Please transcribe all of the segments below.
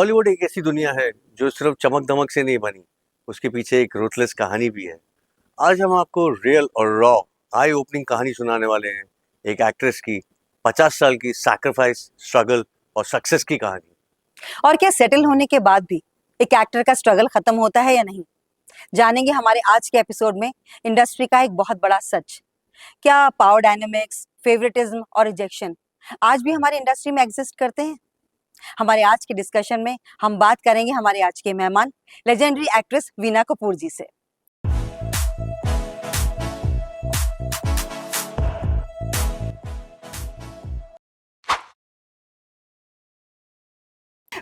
बॉलीवुड एक ऐसी दुनिया है जो सिर्फ चमक दमक से नहीं बनी, उसके पीछे एक रूथलेस कहानी भी है। आज हम आपको रियल और रॉ आई ओपनिंग कहानी सुनाने वाले हैं। एक एक्ट्रेस की 50 साल की सैक्रिफाइस, स्ट्रगल और सक्सेस की कहानी। और क्या सेटल होने के बाद भी एक एक्टर का स्ट्रगल खत्म होता है या नहीं, जानेंगे हमारे आज के एपिसोड में। इंडस्ट्री का एक बहुत बड़ा सच, क्या पावर डायनेमिक्स, फेवरेटिज्म और रिजेक्शन आज भी हमारी इंडस्ट्री में एग्जिस्ट करते हैं। हमारे आज के डिस्कशन में हम बात करेंगे हमारे आज के मेहमान लेजेंडरी एक्ट्रेस वीना कपूर जी से।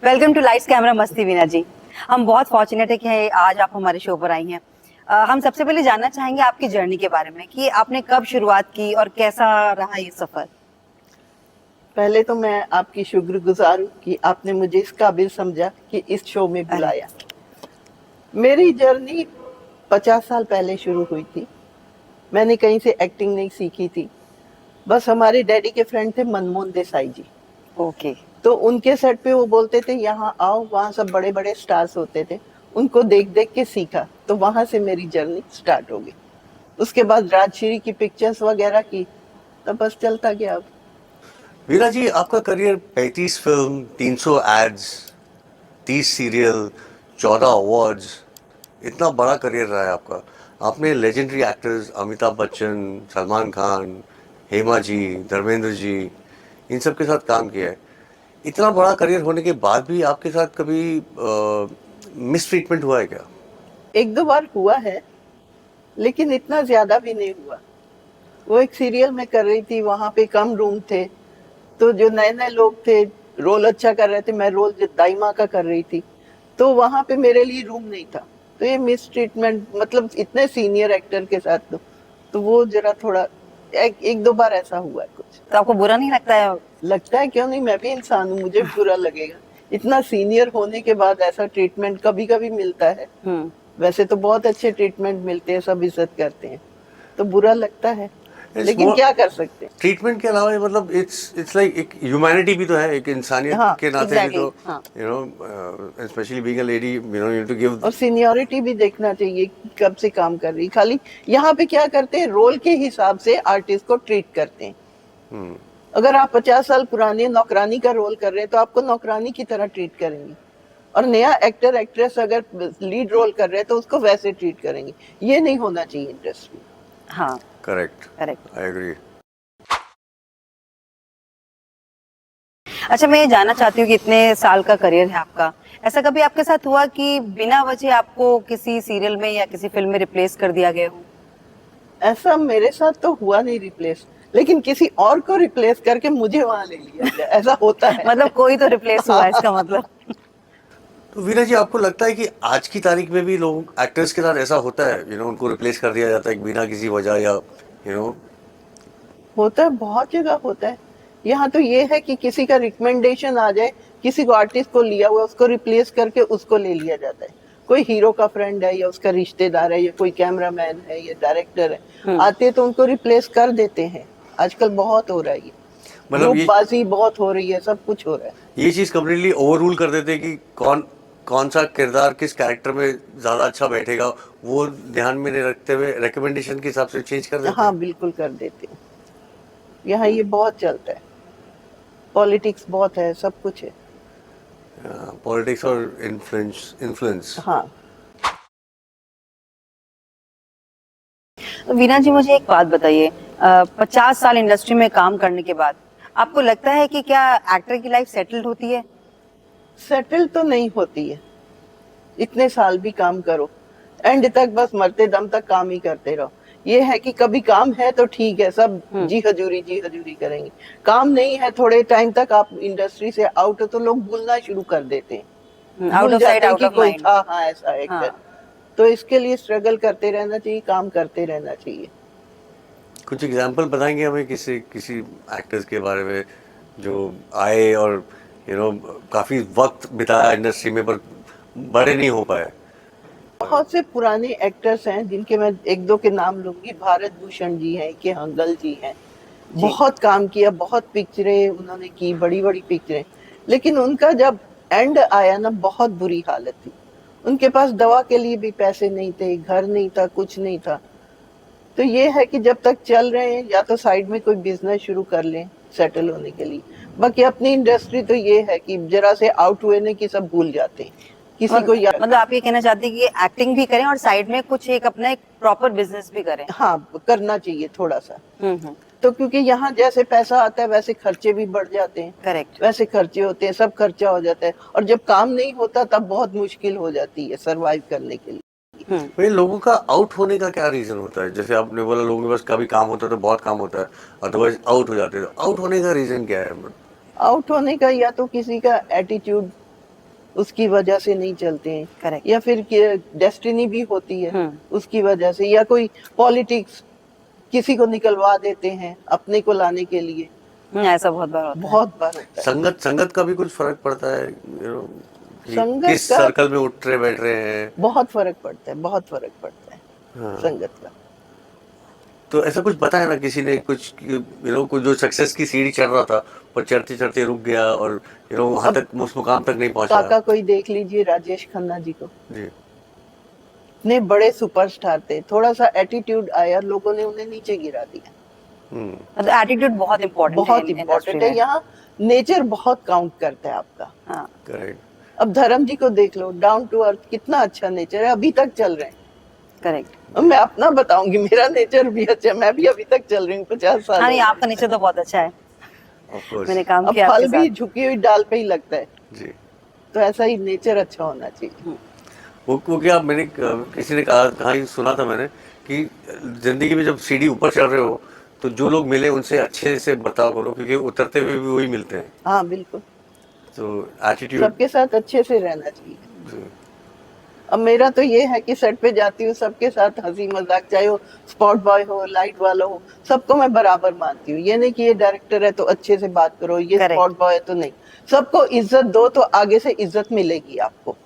वेलकम टू लाइट्स कैमरा मस्ती वीना जी। हम बहुत फॉर्चुनेट है कि आज आप हमारे शो पर आई हैं। हम सबसे पहले जानना चाहेंगे आपकी जर्नी के बारे में कि आपने कब शुरुआत की और कैसा रहा ये सफर। पहले तो मैं आपकी शुक्रगुजार हूँ कि आपने मुझे इस काबिल समझा कि इस शो में बुलाया। मेरी जर्नी 50 साल पहले शुरू हुई थी। मैंने कहीं से एक्टिंग नहीं सीखी थी, बस हमारे डैडी के फ्रेंड थे मनमोहन देसाई जी। ओके। तो उनके सेट पे वो बोलते थे यहाँ आओ, वहाँ सब बड़े बड़े स्टार्स होते थे, उनको देख देख के सीखा। तो वहां से मेरी जर्नी स्टार्ट हो गई। उसके बाद राजश्री की पिक्चर्स वगैरह की, तो बस चलता गया। अब वीरा जी, आपका career 35 film, 300 ads, 30 serial, 14 awards, इतना बड़ा करियर रहा है आपका। आपने लेजेंडरी एक्टर्स अमिताभ बच्चन, सलमान खान, हेमा जी, धर्मेंद्र जी, इन सब के साथ काम किया है। इतना बड़ा करियर होने के बाद भी आपके साथ कभी मिस ट्रीटमेंट हुआ है क्या? एक दो बार हुआ है, लेकिन इतना ज्यादा भी नहीं हुआ। वो एक सीरियल में कर रही थी, वहां पे कम रूम थे, तो जो नए नए लोग थे रोल अच्छा कर रहे थे, मैं रोल दाई माँ का कर रही थी, तो वहां पे मेरे लिए रूम नहीं था। तो ये मिस ट्रीटमेंट, मतलब इतने सीनियर एक्टर के साथ तो वो जरा थोड़ा एक दो बार ऐसा हुआ है कुछ। तो आपको बुरा नहीं लगता है? लगता है, क्यों नहीं, मैं भी इंसान हूँ, मुझे भी बुरा लगेगा। इतना सीनियर होने के बाद ऐसा ट्रीटमेंट कभी कभी मिलता है। वैसे तो बहुत अच्छे ट्रीटमेंट मिलते हैं, सब इज्जत करते हैं, तो बुरा लगता है, लेकिन क्या कर सकते हैं। ट्रीटमेंट के अलावा मतलब इट्स लाइक एक ह्यूमैनिटी भी तो है, एक इंसानियत के नाते भी तो, you know, specially being a lady, you know, you to give. और सीनियरिटी भी देखना चाहिए, कब से काम कर रही। खाली यहाँ पे क्या करते हैं, रोल के हिसाब से आर्टिस्ट को ट्रीट करते हैं। अगर आप 50 साल पुराने नौकरानी का रोल कर रहे हैं तो आपको नौकरानी की तरह ट्रीट करेंगे, और नया एक्टर एक्ट्रेस अगर लीड रोल कर रहे हैं तो उसको वैसे ट्रीट करेंगे। ये नहीं होना चाहिए इंडस्ट्री। हाँ, करेक्ट, आई एग्री। अच्छा, मैं ये जानना चाहती हूँ कि इतने साल का करियर है आपका, ऐसा कभी आपके साथ हुआ कि बिना वजह आपको किसी सीरियल में या किसी फिल्म में रिप्लेस कर दिया गया हो? ऐसा मेरे साथ तो हुआ नहीं रिप्लेस, लेकिन किसी और को रिप्लेस करके मुझे वहां ले लिया गया, ऐसा होता है। मतलब कोई तो रिप्लेस हुआ है इसका मतलब। तो वीरा जी, आपको लगता है कि आज की तारीख में भी लोग एक्टर्स के साथ ऐसा होता है, यू नो, उनको रिप्लेस कर दिया जाता है बिना किसी वजह, या यू नो? होता है, बहुत जगह होता है। यहाँ तो ये है कि किसी का रिकमेंडेशन आ जाए, किसी को आर्टिस्ट को लिया हुआ उसको रिप्लेस करके उसको ले लिया जाता है। कोई हीरो का फ्रेंड है या उसका रिश्तेदार है या कोई कैमरामैन है या डायरेक्टर है, आते तो उनको रिप्लेस कर देते हैं। आजकल बहुत हो रहा है, ये ग्रुपबाजी बहुत हो रही है, सब कुछ हो रहा है। ये चीज कम्प्लीटली ओवररूल कर देते हैं कि कौन सा किरदार किस कैरेक्टर में ज्यादा अच्छा बैठेगा, वो ध्यान में नहीं रखते हुए रिकमेंडेशन के हिसाब से चेंज कर देते हैं। हाँ, बिल्कुल कर देते हैं। यहाँ ये बहुत चलता है, पॉलिटिक्स बहुत है, सब कुछ है। पॉलिटिक्स और इन्फ्लुएंस। हाँ। वीना जी, मुझे एक बात बताइए, 50 साल इंडस्ट्री में काम करने के बाद आपको लगता है कि क्या एक्टर की लाइफ सेटल्ड होती है? सेटल तो नहीं होती है। इतने साल भी काम करो, एंड तक बस मरते दम तक काम ही करते रहो। ये है कि कभी काम है तो ठीक है, सब जी हजूरी करेंगे। काम नहीं है, थोड़े टाइम तक आप इंडस्ट्री से आउट हो तो लोग भूलना शुरू कर देते हैं, out of sight out of mind. हाँ, ऐसा एक्टर। तो इसके लिए स्ट्रगल करते रहना चाहिए, काम करते रहना चाहिए। कुछ एग्जांपल बताएंगे हमें किसी एक्टर्स के बारे में जो आए और यू नो काफी वक्त बिताया इंडस्ट्री में पर बड़े नहीं हो पाए? बहुत से पुराने एक्टर्स हैं जिनके मैं एक दो के नाम लूंगी। भारत भूषण जी हैं, के हंगल जी हैं, बहुत काम किया, बहुत पिक्चरें उन्होंने की, बड़ी बड़ी पिक्चरें। लेकिन उनका जब एंड आया ना, बहुत बुरी हालत थी। उनके पास दवा के लिए भी पैसे नहीं थे, घर नहीं था, कुछ नहीं था। तो ये है कि जब तक चल रहे हैं या तो साइड में कोई बिजनेस शुरू कर लें सेटल होने के लिए। बाकी अपनी इंडस्ट्री तो ये है कि जरा से आउट हुए ने कि सब भूल जाते हैं, किसी को याद। मतलब आप ये कहना चाहते हैं कि एक्टिंग भी करें और साइड में कुछ एक अपना एक प्रॉपर बिजनेस भी करें। हाँ, करना चाहिए थोड़ा सा। हम्म। तो क्योंकि यहाँ जैसे पैसा आता है वैसे खर्चे भी बढ़ जाते हैं, करेक्ट। वैसे खर्चे होते हैं, सब खर्चा हो जाता है। और जब काम नहीं होता तब बहुत मुश्किल हो जाती है सरवाइव करने के लिए। भाई लोगों का आउट होने का क्या रीजन होता है? जैसे आपने बोला लोगों के पास कभी काम होता है तो बहुत काम होता है, अदरवाइज आउट हो जाते हैं। आउट होने का रीजन क्या है? आउट होने का या तो किसी का एटीट्यूड उसकी वजह से नहीं चलते हैं, Correct. या फिर डेस्टिनी भी होती है उसकी वजह से, या कोई पॉलिटिक्स किसी को निकलवा देते हैं अपने को लाने के लिए। ऐसा बहुत बार होता है। बहुत बार होता है। संगत का भी कुछ फर्क पड़ता है, कि संगत किस का सर्कल में उठ रहे बैठ रहे हैं? बहुत फर्क पड़ता है, बहुत फर्क पड़ता है हाँ। संगत का। तो ऐसा कुछ बताया ना किसी ने, कुछ कुछ जो सक्सेस की सीढ़ी चढ़ रहा था पर चढ़ते चढ़ते रुक गया और वहां तक उस मुकाम तक नहीं पहुंचा। काका कोई देख लीजिए, राजेश खन्ना जी को, जी। इतने बड़े सुपरस्टार थे, थोड़ा सा एटीट्यूड आया, लोगों ने उन्हें नीचे गिरा दिया। मतलब एटीट्यूड बहुत इम्पोर्टेंट है। बहुत इम्पोर्टेंट है, यहाँ नेचर बहुत काउंट करता है आपका। हाँ। करेक्ट। अब धर्म जी को देख लो, डाउन टू अर्थ, कितना अच्छा नेचर है, अभी तक चल रहे हैं। करेक्ट। अब मैं अपना बताऊंगी, मेरा नेचर भी अच्छा है, मैं भी अभी तक चल रही हूँ 50 साल। हाँ नहीं, आपका नेचर तो बहुत अच्छा है। Of course. मैंने काम अब किया फल आपके भी साथ। झुकी हुई डाल पे ही लगता है, जी। तो ऐसा ही नेचर अच्छा होना चाहिए। वो क्या, मैंने किसी ने कहा ही सुना था मैंने कि जिंदगी में जब सीढ़ी ऊपर चढ़ रहे हो तो जो लोग मिले उनसे अच्छे से बर्ताव करो, क्योंकि उतरते हुए भी वही मिलते हैं। हाँ बिल्कुल, तो एटीट्यूड। सबके साथ अच्छे से रहना चाहिए। अब मेरा तो ये है कि सेट पे जाती हूँ, सबके साथ हंसी मजाक, चाहे वो स्पॉट बॉय हो, लाइट वाला हो, सबको मैं बराबर मानती हूँ। ये नहीं कि ये डायरेक्टर है तो अच्छे से बात करो, ये Correct. स्पॉट बॉय है तो नहीं। सबको इज्जत दो तो आगे से इज्जत मिलेगी आपको।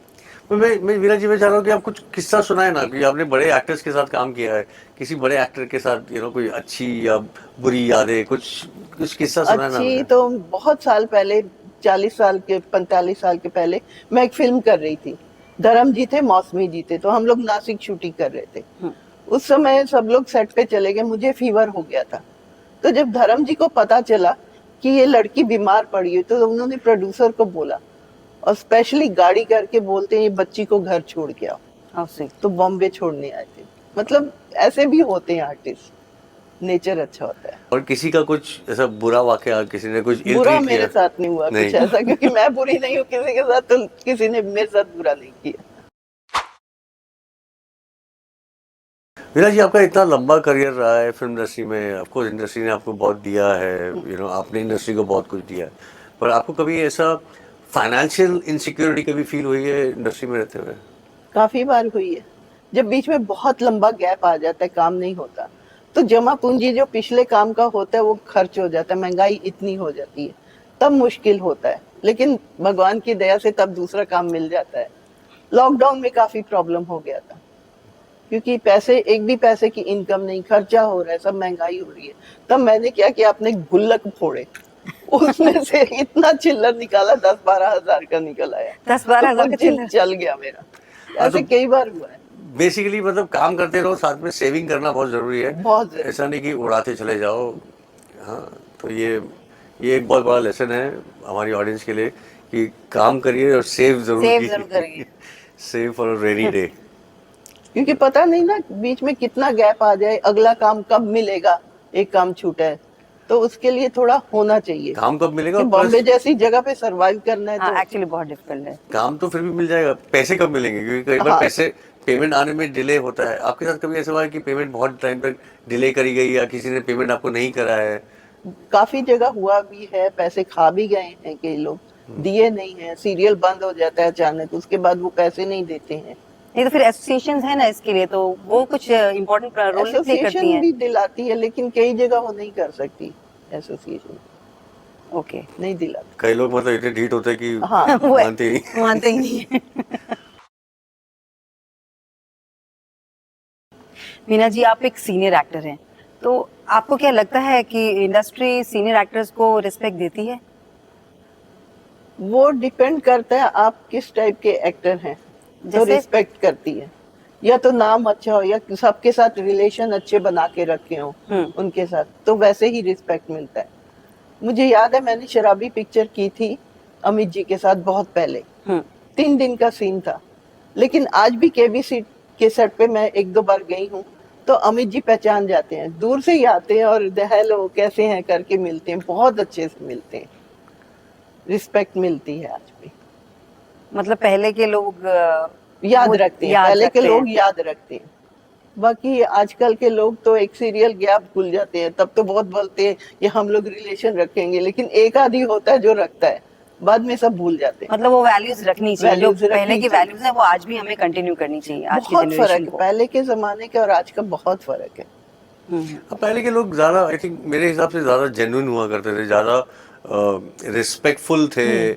मैं वीरा जी, मैं चाह रहा हूँ कि आप कुछ किस्सा सुनाए ना, कि आपने बड़े एक्टर्स के साथ काम किया है, किसी बड़े एक्टर के साथ कोई अच्छी या बुरी यादें, कुछ कुछ किस्सा सुनाए ना अच्छी मुझे। तो बहुत साल पहले, 40 साल के 45 साल के पहले, मैं एक फिल्म कर रही थी। धर्म जी थे, मौसमी जी थे, तो हम लोग नासिक शूटिंग कर रहे थे। उस समय सब लोग सेट पे चले गए, मुझे फीवर हो गया था। तो जब धर्म जी को पता चला कि ये लड़की बीमार पड़ी है, तो उन्होंने प्रोड्यूसर को बोला, और स्पेशली गाड़ी करके बोलते हैं ये बच्ची को घर छोड़ के आओ। तो बॉम्बे छोड़ने आए थे। मतलब ऐसे भी होते हैं आर्टिस्ट, नेचर अच्छा होता है। और किसी का कुछ ऐसा बुरा वाकया, किसी ने कुछ इल बुरा ट्रीट मेरे किया? साथ नहीं हुआ नहीं। कुछ ऐसा, क्योंकि मैं बुरी नहीं हूँ किसी के साथ, तो किसी ने मेरे साथ बुरा नहीं किया। वीरा जी, आपका इतना लंबा करियर रहा है फिल्म इंडस्ट्री में, ऑफकोर्स इंडस्ट्री ने आपको बहुत दिया है, आपने इंडस्ट्री को बहुत कुछ दिया है, पर आपको कभी ऐसा फाइनेंशियल इनसिक्योरिटी कभी फील हुई है इंडस्ट्री में रहते हुए? काफी बार हुई है। जब बीच में बहुत लंबा गैप आ जाता है, काम नहीं होता, तो जमा पूंजी जो पिछले काम का होता है वो खर्च हो जाता है, महंगाई इतनी हो जाती है, तब मुश्किल होता है। लेकिन भगवान की दया से तब दूसरा काम मिल जाता है। लॉकडाउन में काफी प्रॉब्लम हो गया था, क्योंकि पैसे, एक भी पैसे की इनकम नहीं, खर्चा हो रहा है, सब महंगाई हो रही है। तब मैंने क्या किया, अपने गुल्लक फोड़े, उसमें से इतना चिल्लर निकाला, 10-12 हजार का निकल आया। 10-12 हजार का तो चिल्लर चल गया मेरा। हाँ, ऐसे तो कई बार हुआ है। बेसिकली मतलब काम करते रहो, साथ में सेविंग करना बहुत जरूरी है। बहुत जरूरी। ऐसा नहीं कि उड़ाते चले जाओ। हाँ, तो ये एक बहुत बड़ा लेसन है हमारी ऑडियंस के लिए, कि काम करिए और सेव जरूर करिए। Save for rainy day. क्योंकि पता नहीं ना बीच में कितना गैप आ जाए, अगला काम कब मिलेगा, एक काम छूटा है, तो उसके लिए थोड़ा होना चाहिए। काम कब मिलेगा? कि बॉम्बे जैसी जगह पे सरवाइव करना है, हाँ, तो एक्चुअली बहुत डिफिकल्ट है। काम तो फिर भी मिल जाएगा, पैसे कब मिलेंगे? क्योंकि कई बार हाँ। पैसे, पेमेंट आने में डिले होता है। आपके साथ कभी ऐसा हुआ है कि पेमेंट बहुत टाइम तक डिले करी गई, या किसी ने पेमेंट आपको नहीं करा है? काफी जगह हुआ भी है, पैसे खा भी गए हैं कई लोग, दिए नहीं है, सीरियल बंद हो जाता है अचानक, उसके बाद वो पैसे नहीं देते हैं। नहीं तो फिर एसोसिएशंस है ना इसके लिए, तो वो कुछ इम्पोर्टेंट रोल प्ले करती एसोसिएशन हैं। भी दिलाती है, लेकिन कई जगह वो नहीं कर सकती, एसोसिएशन ओके। नहीं दिलाती। कई लोग मतलब इतने ढीठ होते हैं कि हाँ। वो है, मानते ही नहीं। मानते ही नहीं है। मीना जी, आप एक सीनियर एक्टर हैं, तो आपको क्या लगता है कि इंडस्ट्री सीनियर एक्टर्स को रिस्पेक्ट देती है? वो डिपेंड करता है आप किस टाइप के एक्टर हैं, तो जैसे? रिस्पेक्ट करती है। या तो नाम अच्छा हो या सबके साथ रिलेशन अच्छे बना के रखे हो उनके साथ, तो वैसे ही रिस्पेक्ट मिलता है। मुझे याद है मैंने शराबी पिक्चर की थी अमित जी के साथ बहुत पहले। 3 दिन का सीन था, लेकिन आज भी केबीसी के सेट पे मैं 1-2 बार गई हूँ, तो अमित जी पहचान जाते हैं, दूर से ही आते हैं और हेलो कैसे हैं करके मिलते हैं, बहुत अच्छे से मिलते हैं, रिस्पेक्ट मिलती है आज भी। मतलब पहले के लोग याद रखते हैं, याद पहले के रखते लोग हैं। याद रखते हैं। बाकी आजकल के लोग तो एक सीरियल गया भूल जाते हैं, तब तो बहुत बोलते हैं कि हम लोग रिलेशन रखेंगे, लेकिन एक आदि होता है जो रखता है, बाद में सब भूल जाते हैं। मतलब वो वैल्यूज रखनी चाहिए, जो Values पहले रखनी की चाहिए। वैल्यूज है वो आज भी हमें कंटिन्यू करनी चाहिए, आज की बहुत फर्क जनरेशन है, को। पहले के जमाने के और आज का बहुत फर्क है। अब पहले के लोग ज़्यादा आई थिंक मेरे हिसाब से ज़्यादा जेन्युइन हुआ करते थे, ज़्यादा रिस्पेक्टफुल थे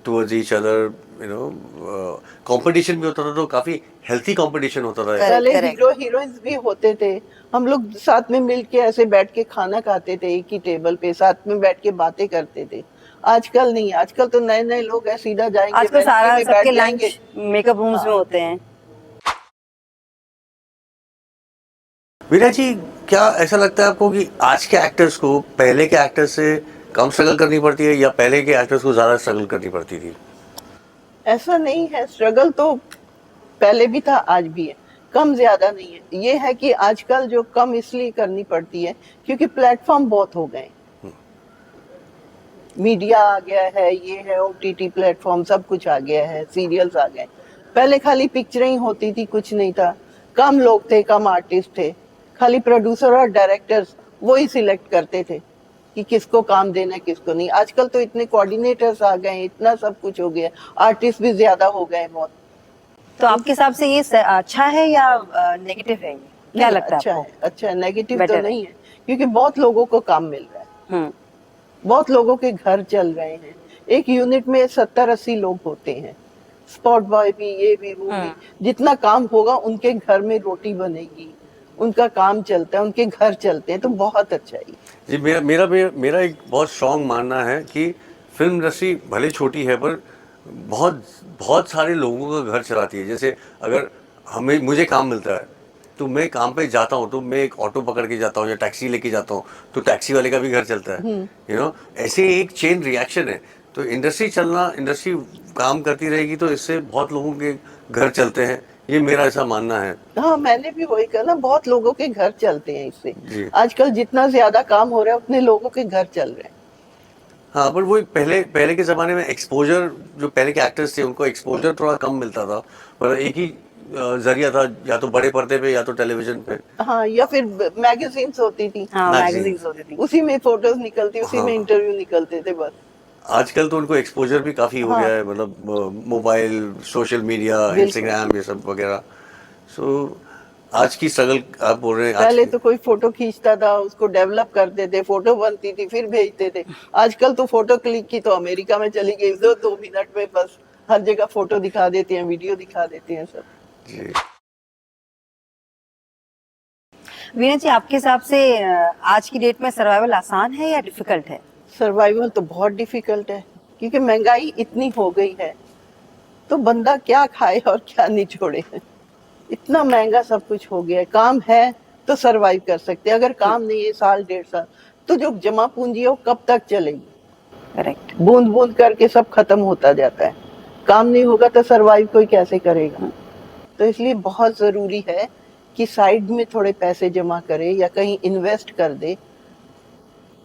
towards each other, you know. Competition भी होता था तो काफ़ी हेल्थी कंपटीशन होता था। पहले correct. हीरो हीरोइंस भी होते थे, हम लोग साथ में मिलके ऐसे बैठ के खाना खाते थे, एक ही टेबल पे साथ में बैठ के बातें करते थे। आजकल नहीं, आजकल तो नए नए लोग हैं, सीधा जाएंगे आजकल वैनिटी सारा में सबके बैठ जाएंगे। लंच मेकअप रूम्स में होते हैं। वीरा जी, क्या ऐसा लगता है आपको कि आज के एक्टर्स को पहले के एक्टर्स से कम स्ट्रगल करनी पड़ती है या पहले के एक्टर्स को ज़्यादा स्ट्रगल करनी पड़ती थी? ऐसा नहीं है, स्ट्रगल तो पहले भी था आज भी है, कम ज्यादा नहीं है। ये है कि आजकल जो कम इसलिए करनी पड़ती है क्योंकि प्लेटफॉर्म बहुत हो गए, मीडिया आ गया है, ये है ओटीटी प्लेटफॉर्म, सब कुछ आ गया है, सीरियल्स आ गए। पहले खाली पिक्चरें ही होती थी, कुछ नहीं था, कम लोग थे, कम आर्टिस्ट थे, खाली प्रोड्यूसर और डायरेक्टर्स वो ही सिलेक्ट करते थे कि किसको काम देना है किसको नहीं। आजकल तो इतने कोऑर्डिनेटर्स आ गए, इतना सब कुछ हो गया, आर्टिस्ट भी ज्यादा हो गए बहुत। तो आपके हिसाब से ये अच्छा है या नेगेटिव है, ये क्या नहीं, लगता है अच्छा आपको? है, अच्छा है, नेगेटिव तो Better है। नहीं है, क्योंकि बहुत लोगों को काम मिल रहा है, हम्म बहुत लोगों के घर चल रहे हैं। एक यूनिट में 70-80 लोग होते हैं, स्पॉट बॉय भी, ये भी, वो भी, जितना काम होगा उनके घर में रोटी बनेगी, उनका काम चलता है, उनके घर चलते हैं, तो बहुत अच्छा है। जी, मेरा एक बहुत स्ट्रॉन्ग मानना है कि फिल्म इंडस्ट्री भले छोटी है पर बहुत बहुत सारे लोगों का घर चलाती है। जैसे अगर मुझे काम मिलता है तो मैं काम पे जाता हूँ, तो मैं एक ऑटो पकड़ के जाता हूँ या टैक्सी लेके जाता हूँ, तो टैक्सी वाले का भी घर चलता है, यू नो। ऐसे एक चेन रिएक्शन है। तो इंडस्ट्री काम करती रहेगी तो इससे बहुत लोगों के घर चलते हैं, ये मेरा ऐसा मानना है। हाँ, मैंने भी वही कहा ना, बहुत लोगों के घर चलते हैं इससे। जी आजकल जितना ज्यादा काम हो रहा है उतने लोगों के घर चल रहे हैं। हाँ, पर वही पहले पहले के ज़माने में एक्सपोजर, जो पहले के एक्टर्स थे उनको एक्सपोजर थोड़ा कम मिलता था, पर एक ही जरिया था, या तो बड़े पर्दे पे या तो टेलीविजन पे। हाँ, या फिर मैगजीन्स होती थी, हाँ, मैगजीन। मैगजीन्स होती थी। उसी में फोटोज निकलती, उसी में हाँ, इंटरव्यू निकलते थे बस। आजकल तो उनको एक्सपोजर भी काफ़ी हो हाँ, गया है, मतलब मोबाइल, सोशल मीडिया, बिल्कुल। इंस्टाग्राम, ये सब वगैरह। सो आज की स्ट्रगल आप बोल रहे हैं, आज पहले की तो कोई फोटो खींचता था, उसको डेवलप करते थे, फोटो बनती थी, फिर भेजते थे। आजकल तो फोटो क्लिक की तो अमेरिका में चली गई, 2 मिनट में बस हर जगह फोटो दिखा देते हैं, वीडियो दिखा देते हैं सब। जी। वीना जी, आपके हिसाब से आज की डेट में सर्वाइवल आसान है या डिफिकल्ट है? सर्वाइवल तो बहुत डिफिकल्ट है, क्योंकि महंगाई इतनी हो गई है, तो बंदा क्या खाए और क्या निचोड़े। इतना महंगा सब कुछ हो गया है। काम है तो सरवाइव कर सकते हैं, अगर काम नहीं है, साल 1.5 साल, तो जो जमा पूंजी है वो कब तक चलेगी? करेक्ट। बूंद बूंद करके सब खत्म होता जाता है। काम नहीं होगा तो सरवाइव कोई कैसे करेगा? तो इसलिए बहुत जरूरी है कि साइड में थोड़े पैसे जमा करे या कहीं इन्वेस्ट कर दे,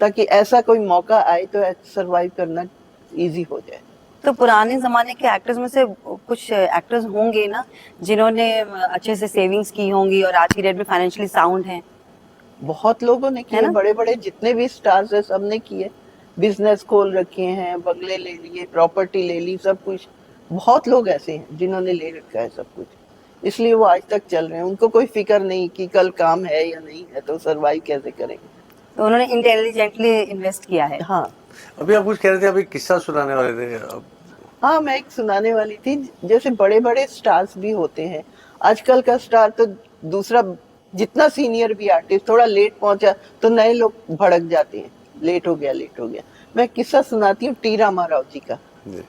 ताकि ऐसा कोई मौका आए तो सरवाइव करना इजी हो जाए। तो पुराने जमाने के एक्टर्स में से कुछ एक्टर्स होंगे ना जिन्होंने अच्छे से सेविंग्स की होंगी और आज की डेट में फाइनेंशियली साउंड हैं। बहुत लोगों ने है किए, ना? बड़े बड़े जितने भी स्टार्स है सबने किए, बिजनेस खोल रखे हैं, बंगले ले लिए, प्रॉपर्टी ले ली, सब कुछ। बहुत लोग ऐसे हैं जिन्होंने ले रखा है सब कुछ, इसलिए वो आज तक चल रहे हैं। उनको कोई फिक्र नहीं कि कल काम है या नहीं है, तो सरवाइव कैसे करेंगे। तो उन्होंने इंटेलिजेंटली इन्वेस्ट किया है। हाँ अभी आप कुछ कह रहे थे, अभी किस्सा सुनाने वाले थे अब। हाँ, मैं एक सुनाने वाली थी। जैसे बड़े बड़े स्टार्स भी होते हैं, आजकल का स्टार तो दूसरा, जितना सीनियर भी आर्टिस्ट थोड़ा लेट पहुंचा तो नए लोग भड़क जाते हैं, लेट हो गया, लेट हो गया। मैं किस्सा सुनाती हूँ टी रामाराव जी का। जी।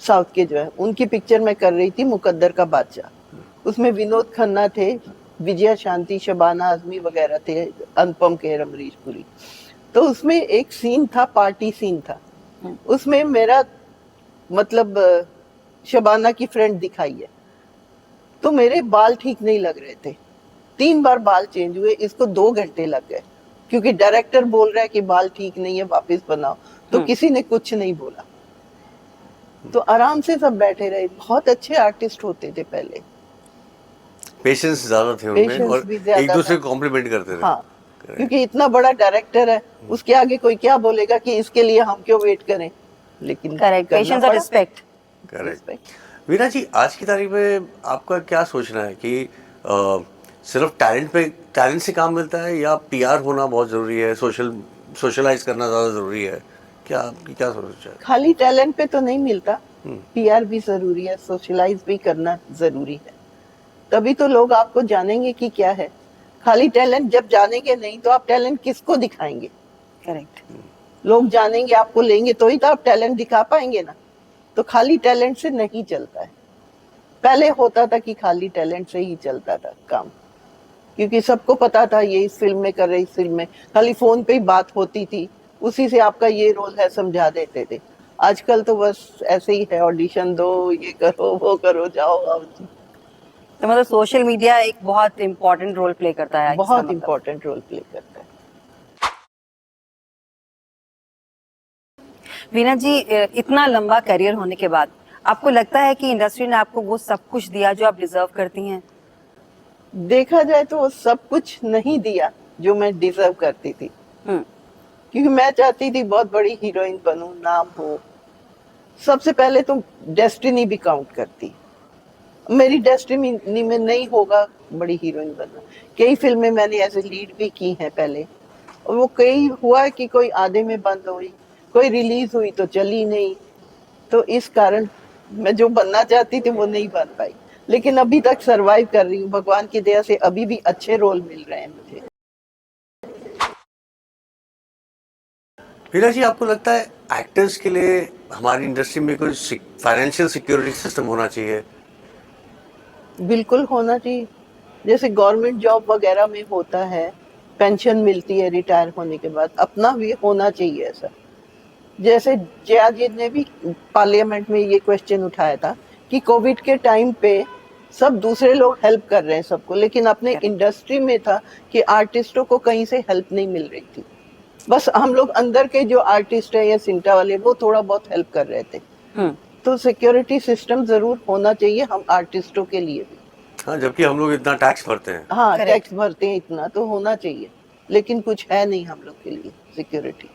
साउथ के जो है उनकी पिक्चर मैं कर रही थी मुकद्दर का बादशाह। उसमें विनोद खन्ना थे, विजया शांति, शबाना आजमी वगैरह थे, अनुपम खेर, अमरीश पुरी। तो उसमें एक सीन था, पार्टी सीन था। उसमें मेरा मतलब शबाना की फ्रेंड दिखाई है, तो मेरे बाल ठीक नहीं लग रहे थे। 3 बार बाल चेंज हुए, इसको 2 घंटे लग गए, क्योंकि डायरेक्टर बोल रहा है कि बाल ठीक नहीं है, वापस बनाओ। तो किसी ने कुछ नहीं बोला, तो आराम से सब बैठे रहे। बहुत अच्छे आर्टिस्ट होते थे पहले, पेशेंस ज्यादा थे उनमें पेशेंस और भी एक ज्यादा दूसरे था। को कॉम्प्लीमेंट करते थे। हाँ, क्योंकि इतना बड़ा डायरेक्टर है, उसके आगे कोई क्या बोलेगा कि इसके लिए हम क्यों वेट करें, लेकिन करेक्ट, करना पेशेंस और पड़ा। Respect. Correct. Respect। Veena ji, आज की तारीख में आपका क्या सोचना है कि सिर्फ टैलेंट से काम मिलता है या पीआर होना बहुत ज़रूरी है, सोशलाइज करना ज़्यादा ज़रूरी है? क्या आपकी क्या सोच है? खाली टैलेंट पे तो नहीं मिलता, पीआर भी जरूरी है, सोशलाइज भी करना जरूरी है, तभी तो लोग आपको जानेंगे कि क्या है। खाली टैलेंट जब जानेंगे नहीं तो आप टैलेंट किसको दिखाएंगे? करेक्ट। लोग जानेंगे, आपको लेंगे, तो ही तो आप टैलेंट दिखा पाएंगे ना। तो खाली टैलेंट से नहीं चलता है। पहले होता था कि खाली टैलेंट से ही चलता था काम, क्योंकि सबको पता था ये इस फिल्म में कर रहे, इस फिल्म में खाली फोन पे ही बात होती थी, उसी से आपका ये रोल है समझा देते थे। आजकल तो बस ऐसे ही है, ऑडिशन दो, ये करो, वो करो, जाओ आओ। तो मतलब सोशल मीडिया एक बहुत इम्पोर्टेंट रोल प्ले करता है, इसका बहुत मतलब। इम्पोर्टेंट रोल प्ले करता है। वीना जी, इतना लंबा करियर होने के बाद आपको लगता है कि इंडस्ट्री ने आपको वो सब कुछ दिया जो आप डिजर्व करती हैं? देखा जाए तो वो सब कुछ नहीं दिया जो मैं डिजर्व करती थी, हम्म। क्योंकि मैं चाहती थी बहुत बड़ी हीरोइन बनूं, नाम हो। सबसे पहले तो डेस्टिनी भी काउंट करती, मेरी डेस्टिनी में नहीं होगा बड़ी हीरोइन बनना। कई फिल्में मैंने ऐसे लीड भी की हैं पहले, और वो कई हुआ कि कोई आधे में बंद हुई, कोई रिलीज हुई तो चली नहीं। तो इस कारण मैं जो बनना चाहती थी वो नहीं बन पाई, लेकिन अभी तक सरवाइव कर रही हूँ भगवान की दया से, अभी भी अच्छे रोल मिल रहे हैं मुझे। वीना जी, आपको लगता है एक्टर्स के लिए हमारी इंडस्ट्री में कोई फाइनेंशियल सिक्योरिटी सिस्टम होना चाहिए? बिल्कुल होना चाहिए, जैसे गवर्नमेंट जॉब वगैरह में होता है, पेंशन मिलती है रिटायर होने के बाद, अपना भी होना चाहिए ऐसा। जैसे जयाजीत ने भी पार्लियामेंट में ये क्वेश्चन उठाया था कि कोविड के टाइम पे सब दूसरे लोग हेल्प कर रहे हैं सबको, लेकिन अपने इंडस्ट्री में था कि आर्टिस्टों को कहीं से हेल्प नहीं मिल रही थी। बस हम लोग अंदर के जो आर्टिस्ट है या सिंटा वाले, वो थोड़ा बहुत हेल्प कर रहे थे। तो सिक्योरिटी सिस्टम जरूर होना चाहिए हम आर्टिस्टों के लिए भी। हाँ, जबकि हम लोग इतना टैक्स भरते हैं। हाँ, Correct। टैक्स भरते हैं, इतना तो होना चाहिए, लेकिन कुछ है नहीं हम लोग के लिए सिक्योरिटी।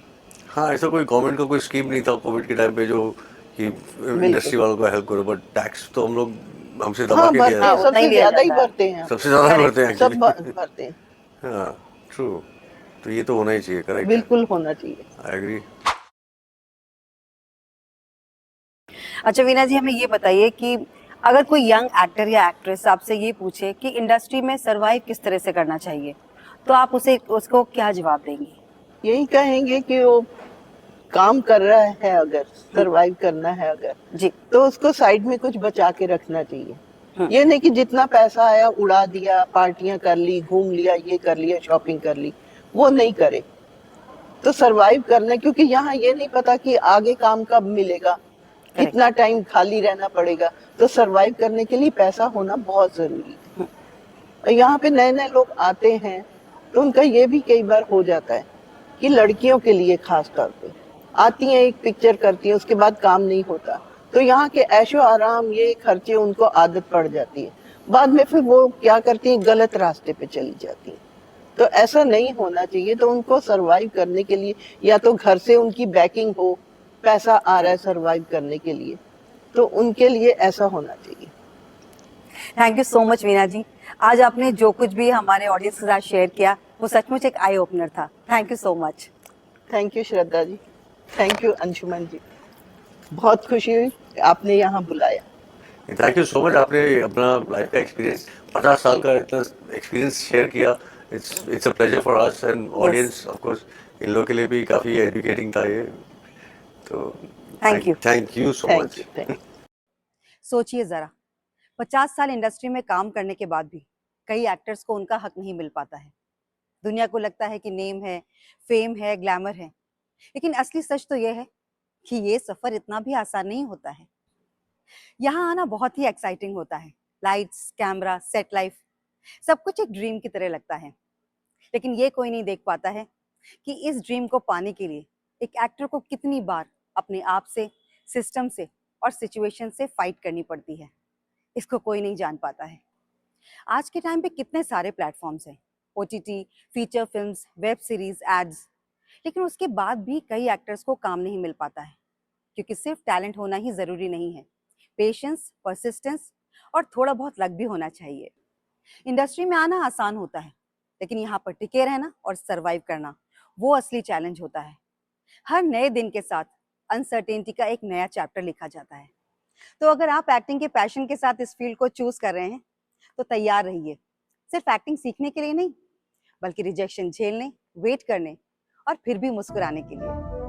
हाँ, ऐसा कोई गवर्नमेंट का कोई स्कीम नहीं था कोविड के टाइम पे जो कि बिल्कुल। इंडस्ट्री वालों को हेल्प करो, बट टैक्स तो हम लोग हमसे दबा हाँ, के भरते दिया हैं, जाता उतना ही सबसे लिया ज्यादा ही जाता है। भरते हैं है। हम। सबसे ज़्यादा Correct। भरते हैं सब एक्चुअली। भरते हैं, हाँ, ट्रू। तो ये तो होना ही चाहिए, करेक्ट। बिल्कुल होना चाहिए। I agree. अच्छा वीना जी, हमें ये बताइए कि अगर कोई यंग एक्टर या एक्ट्रेस आपसे ये पूछे कि इंडस्ट्री में सरवाइव किस तरह से करना चाहिए, तो आप उसको क्या जवाब देंगी? यही कहेंगे कि वो काम कर रहा है, अगर सरवाइव करना है अगर, जी। तो उसको साइड में कुछ बचा के रखना चाहिए। ये नहीं कि जितना पैसा आया उड़ा दिया, पार्टियां कर ली, घूम लिया, ये कर लिया, शॉपिंग कर ली, वो नहीं करे। तो सरवाइव करना, क्योंकि यहाँ ये नहीं पता कि आगे काम कब मिलेगा, कितना टाइम खाली रहना पड़ेगा। तो सरवाइव करने के लिए पैसा होना बहुत जरूरी है। यहाँ पे नए नए लोग आते हैं, तो उनका ये भी कई बार हो जाता है कि लड़कियों के लिए खास तौर पे आती हैं, एक पिक्चर करती हैं, उसके बाद काम नहीं होता, तो यहाँ के ऐशो आराम, ये खर्चे उनको आदत पड़ जाती है। बाद में फिर वो क्या करती हैं, गलत रास्ते पे चली जाती हैं। तो ऐसा नहीं होना चाहिए। तो उनको सरवाइव करने के लिए या तो घर से उनकी बैकिंग हो, पैसा आ रहा है सरवाइव करने के लिए, तो उनके लिए ऐसा होना चाहिए। Thank you so much Veena ji. आज आपने जो कुछ भी हमारे ऑडियंस के साथ शेयर किया वो सचमुच एक आई ओपनर था। Thank you so much. Thank you Shraddha ji, thank you Anshuman ji, बहुत खुशी हुई आपने यहाँ बुलाया। थैंक यू सो मच, आपने अपना लाइफ का एक्सपीरियंस 50 साल का इतना एक्सपीरियंस शेयर किया। It's a pleasure for us and audience, of course in लोगों के लिए भी काफ़ी एजुकेटिंग था ये। तो thank you. Thank you so thank much. You, thank you. सोचिए जरा, 50 साल इंडस्ट्री में काम करने के बाद भी कई एक्टर्स को उनका हक नहीं मिल पाता है। दुनिया को लगता है कि नेम है, फेम है, ग्लैमर है, लेकिन असली सच तो यह है कि ये सफर इतना भी आसान नहीं होता है। यहाँ आना बहुत ही एक्साइटिंग होता है। लाइट्स, कैमरा, सेट लाइफ, सब कुछ एक ड्रीम की तरह लगता है। लेकिन ये कोई नहीं देख पाता है कि इस ड्रीम को पाने के लिए एक एक्टर को कितनी बार अपने आप से, सिस्टम से और सिचुएशन से फाइट करनी पड़ती है। इसको कोई नहीं जान पाता है। आज के टाइम पे कितने सारे प्लेटफॉर्म्स हैं, OTT, feature films, web series, ads, लेकिन उसके बाद भी कई एक्टर्स को काम नहीं मिल पाता है, क्योंकि सिर्फ टैलेंट होना ही ज़रूरी नहीं है। पेशेंस, परसिस्टेंस और थोड़ा बहुत लक भी होना चाहिए। इंडस्ट्री में आना आसान होता है, लेकिन यहाँ पर टिके रहना और सरवाइव करना वो असली चैलेंज होता है। हर नए दिन के साथ अनसर्टेनिटी का एक नया चैप्टर लिखा जाता है। तो अगर आप एक्टिंग के पैशन के साथ इस फील्ड को चूज कर रहे हैं तो तैयार रहिए, सिर्फ एक्टिंग सीखने के लिए नहीं, बल्कि रिजेक्शन झेलने, वेट करने और फिर भी मुस्कुराने के लिए।